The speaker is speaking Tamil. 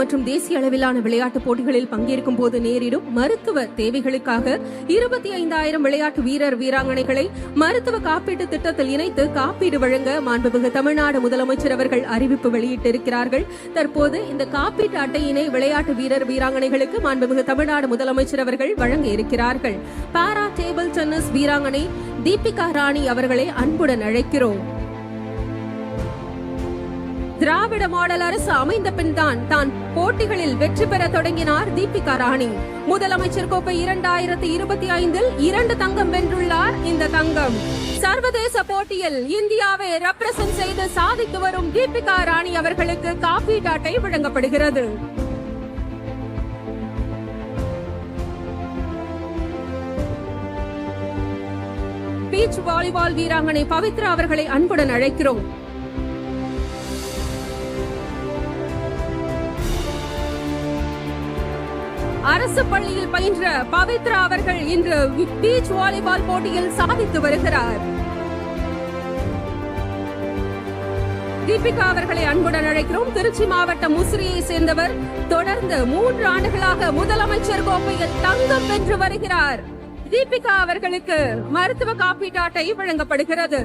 மற்றும் தேசிய அளவிலான விளையாட்டுப் போட்டிகளில் பங்கேற்கும் போது நேரிடும் மருத்துவ தேவைகளுக்காக 25,000 விளையாட்டு வீரர் வீராங்கனைகளை மருத்துவ காப்பீட்டு திட்டத்தில் இணைத்து காப்பீடு வழங்க மாண்புமிகு தமிழ்நாடு முதலமைச்சர் அவர்கள் அறிவிப்பு வெளியிட்டிருக்கிறார்கள். தற்போது இந்த காப்பீட்டு அட்டையினை விளையாட்டு வீரர் வீராங்கனைகளுக்கு மாண்புமிகு தமிழ்நாடு முதலமைச்சர் அவர்கள் வழங்க இருக்கிறார்கள். பாரா டேபிள் டென்னிஸ் வீராங்கனை தீபிகா ராணி அவர்களை அன்புடன் அழைக்கிறோம். திராவிட மாடல் அரசு அமைந்த பின் தான் போட்டிகளில் வெற்றி பெற தொடங்கினார் தீபிகா ராணி. முதலமைச்சர் கோப்பை 2025 2 தங்கம் வென்றுள்ளார். இந்த தங்கம் சர்வதேச போட்டியில் இந்தியாவை ரெப்ரசன்ட் செய்து சாதித்து வரும் தீபிகா ராணி அவர்களுக்கு காப்பீட்டு அட்டை வழங்கப்படுகிறது. பீச் வாலிபால் வீராங்கனை பவித்ரா அவர்களை அன்புடன் அழைக்கிறோம். அரசு பள்ளியில் பயின்ற பவித்ரா அவர்கள் இன்று பீச் வாலிபால் போட்டியில் சாதித்து வருகிறார். தீபிகா அவர்களை அன்புடன் அழைக்கிறோம். திருச்சி மாவட்டம் முசிறியை சேர்ந்தவர். தொடர்ந்து 3 ஆண்டுகளாக முதலமைச்சர் கோப்பையில் தங்கம் வென்று வருகிறார். தீபிகா அவர்களுக்கு மருத்துவ காப்பீட்டு அட்டை வழங்கப்படுகிறது.